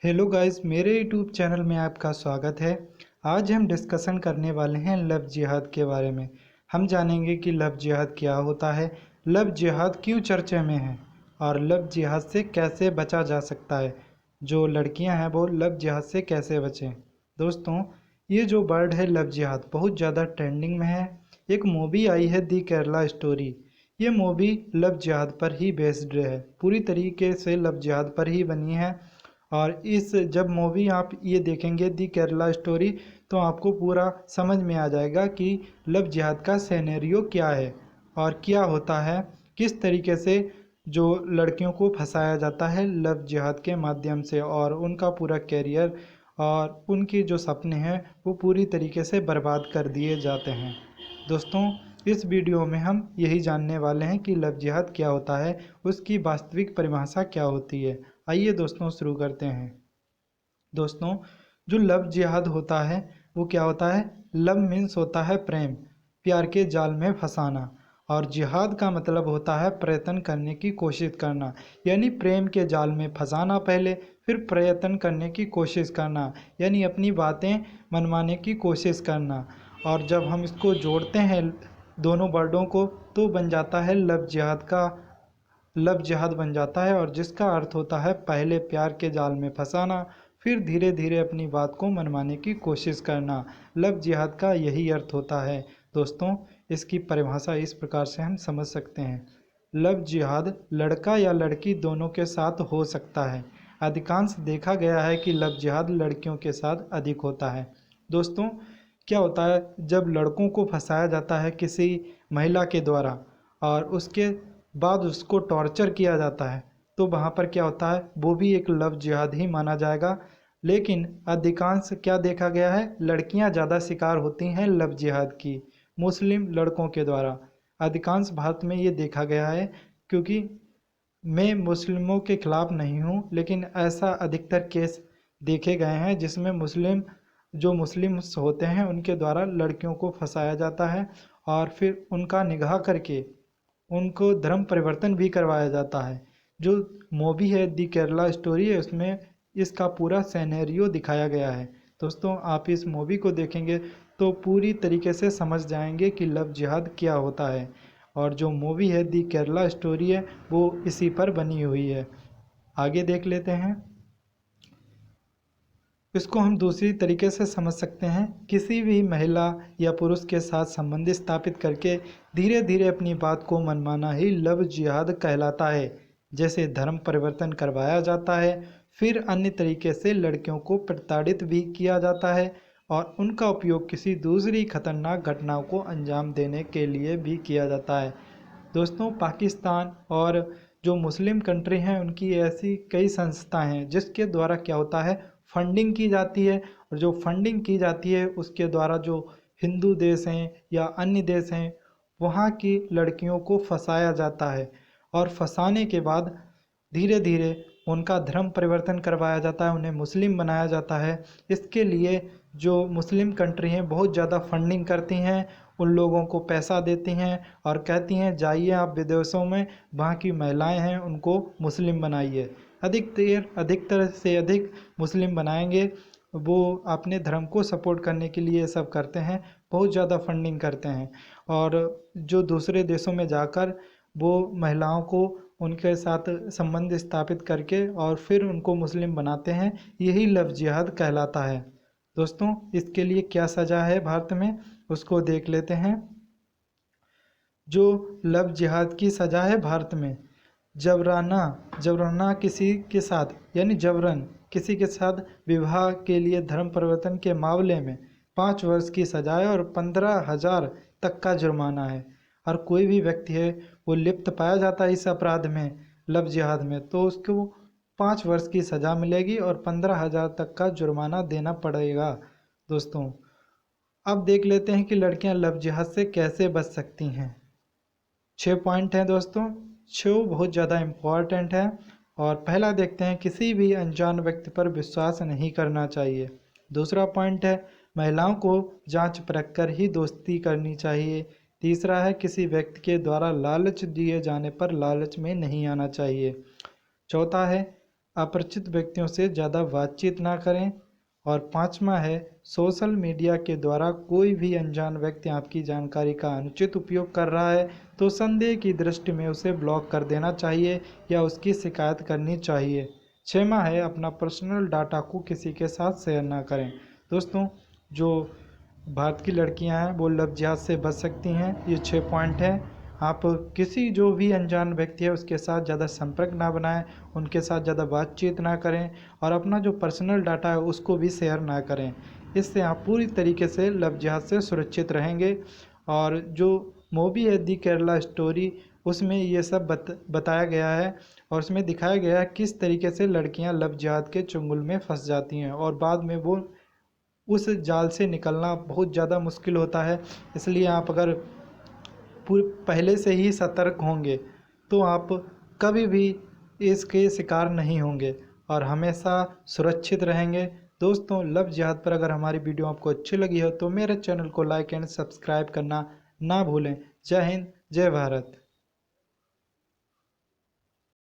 Hello guys, मेरे YouTube channel में आपका स्वागत है। आज हम डिस्कशन करने वाले हैं लव जिहाद के बारे में। हम जानेंगे कि लव जिहाद क्या होता है, लव जिहाद क्यों चर्चे में है और लव जिहाद से कैसे बचा जा सकता है। जो लड़कियां हैं वो लव जिहाद से कैसे बचें। दोस्तों, ये जो वर्ड है लव जिहाद बहुत ज़्यादा ट्रेंडिंग में है। एक मूवी आई है दी केरला स्टोरी। ये मूवी लव जिहाद पर ही बेस्ड है, पूरी तरीके से लव जिहाद पर ही बनी है। और इस जब मूवी आप ये देखेंगे दी केरला स्टोरी, तो आपको पूरा समझ में आ जाएगा कि लव जिहाद का सिनेरियो क्या है और क्या होता है, किस तरीके से जो लड़कियों को फंसाया जाता है लव जिहाद के माध्यम से और उनका पूरा कैरियर और उनके जो सपने हैं वो पूरी तरीके से बर्बाद कर दिए जाते हैं। दोस्तों, इस वीडियो में हम यही जानने वाले हैं कि लव जिहाद क्या होता है, उसकी वास्तविक परिभाषा क्या होती है। आइए दोस्तों शुरू करते हैं। दोस्तों, जो लव जिहाद होता है वो क्या होता है। लव मीन्स होता है प्रेम, प्यार के जाल में फंसाना। और जिहाद का मतलब होता है प्रयत्न करने की कोशिश करना, यानी प्रेम के जाल में फंसाना पहले, फिर प्रयत्न करने की कोशिश करना, यानी अपनी बातें मनवाने की कोशिश करना। और जब हम इसको जोड़ते हैं दोनों वर्डों को, तो बन जाता है लव जिहाद का, लव जिहाद बन जाता है। और जिसका अर्थ होता है पहले प्यार के जाल में फंसाना, फिर धीरे धीरे अपनी बात को मनवाने की कोशिश करना। लव जिहाद का यही अर्थ होता है। दोस्तों, इसकी परिभाषा इस प्रकार से हम समझ सकते हैं। लव जिहाद लड़का या लड़की दोनों के साथ हो सकता है। अधिकांश देखा गया है कि लव जिहाद लड़कियों के साथ अधिक होता है। दोस्तों, क्या होता है जब लड़कों को फंसाया जाता है किसी महिला के द्वारा और उसके बाद उसको टॉर्चर किया जाता है, तो वहाँ पर क्या होता है, वो भी एक लव जिहाद ही माना जाएगा। लेकिन अधिकांश क्या देखा गया है, लड़कियां ज़्यादा शिकार होती हैं लव जिहाद की, मुस्लिम लड़कों के द्वारा। अधिकांश भारत में ये देखा गया है, क्योंकि मैं मुस्लिमों के खिलाफ नहीं हूँ, लेकिन ऐसा अधिकतर केस देखे गए हैं जिसमें जो मुस्लिम होते हैं उनके द्वारा लड़कियों को फंसाया जाता है और फिर उनका निगाह करके उनको धर्म परिवर्तन भी करवाया जाता है। जो मूवी है दी केरला स्टोरी है, उसमें इसका पूरा सिनेरियो दिखाया गया है। दोस्तों, आप इस मूवी को देखेंगे तो पूरी तरीके से समझ जाएंगे कि लव जिहाद क्या होता है। और जो मूवी है दी केरला स्टोरी है वो इसी पर बनी हुई है। आगे देख लेते हैं। इसको हम दूसरी तरीके से समझ सकते हैं। किसी भी महिला या पुरुष के साथ संबंध स्थापित करके धीरे धीरे अपनी बात को मनवाना ही लव जिहाद कहलाता है। जैसे धर्म परिवर्तन करवाया जाता है, फिर अन्य तरीके से लड़कियों को प्रताड़ित भी किया जाता है और उनका उपयोग किसी दूसरी खतरनाक घटनाओं को अंजाम देने के लिए भी किया जाता है। दोस्तों, पाकिस्तान और जो मुस्लिम कंट्री हैं उनकी ऐसी कई संस्थाएं हैं जिसके द्वारा क्या होता है, फंडिंग की जाती है। और जो फंडिंग की जाती है उसके द्वारा जो हिंदू देश हैं या अन्य देश हैं वहाँ की लड़कियों को फंसाया जाता है और फंसाने के बाद धीरे धीरे उनका धर्म परिवर्तन करवाया जाता है, उन्हें मुस्लिम बनाया जाता है। इसके लिए जो मुस्लिम कंट्री हैं बहुत ज़्यादा फंडिंग करती हैं, उन लोगों को पैसा देती हैं और कहती हैं जाइए आप विदेशों में, वहाँ की महिलाएं हैं उनको मुस्लिम बनाइए। अधिकतर से अधिक मुस्लिम बनाएंगे, वो अपने धर्म को सपोर्ट करने के लिए सब करते हैं, बहुत ज़्यादा फंडिंग करते हैं। और जो दूसरे देशों में जाकर वो महिलाओं को उनके साथ संबंध स्थापित करके और फिर उनको मुस्लिम बनाते हैं, यही लव जिहाद कहलाता है। दोस्तों, इसके लिए क्या सज़ा है भारत में, उसको देख लेते हैं। जो लव जिहाद की सज़ा है भारत में, जबराना जबराना किसी के साथ, यानी जबरन किसी के साथ विवाह के लिए धर्म परिवर्तन के मामले में 5 वर्ष की सजा है और 15,000 तक का जुर्माना है। और कोई भी व्यक्ति है वो लिप्त पाया जाता है इस अपराध में, लव जिहाद में, तो उसको 5 वर्ष की सज़ा मिलेगी और 15,000 तक का जुर्माना देना पड़ेगा। दोस्तों, अब देख लेते हैं कि लड़कियां लव जिहाद से कैसे बच सकती हैं। 6 पॉइंट हैं दोस्तों, 6 बहुत ज़्यादा इम्पॉर्टेंट है। और पहला देखते हैं, किसी भी अनजान व्यक्ति पर विश्वास नहीं करना चाहिए। दूसरा पॉइंट है, महिलाओं को जांच परख कर ही दोस्ती करनी चाहिए। तीसरा है, किसी व्यक्ति के द्वारा लालच दिए जाने पर लालच में नहीं आना चाहिए। चौथा है, अपरिचित व्यक्तियों से ज़्यादा बातचीत ना करें। और पांचवा है, सोशल मीडिया के द्वारा कोई भी अनजान व्यक्ति आपकी जानकारी का अनुचित उपयोग कर रहा है तो संदेह की दृष्टि में उसे ब्लॉक कर देना चाहिए या उसकी शिकायत करनी चाहिए। छठवां है, अपना पर्सनल डाटा को किसी के साथ शेयर ना करें। दोस्तों, जो भारत की लड़कियां हैं वो लव जिहाद से बच सकती हैं। ये 6 पॉइंट हैं। आप किसी जो भी अनजान व्यक्ति है उसके साथ ज़्यादा संपर्क ना बनाएं, उनके साथ ज़्यादा बातचीत ना करें और अपना जो पर्सनल डाटा है उसको भी शेयर ना करें। इससे आप पूरी तरीके से लव जिहाद से सुरक्षित रहेंगे। और जो मूवी है दी केरला स्टोरी, उसमें ये सब बताया गया है और उसमें दिखाया गया है किस तरीके से लड़कियां लव जिहाद के चुंगल में फंस जाती हैं और बाद में वो उस जाल से निकलना बहुत ज़्यादा मुश्किल होता है। इसलिए आप अगर पहले से ही सतर्क होंगे तो आप कभी भी इसके शिकार नहीं होंगे और हमेशा सुरक्षित रहेंगे। दोस्तों, लव जिहाद पर अगर हमारी वीडियो आपको अच्छी लगी हो तो मेरे चैनल को लाइक एंड सब्सक्राइब करना ना भूलें। जय हिंद, जय भारत।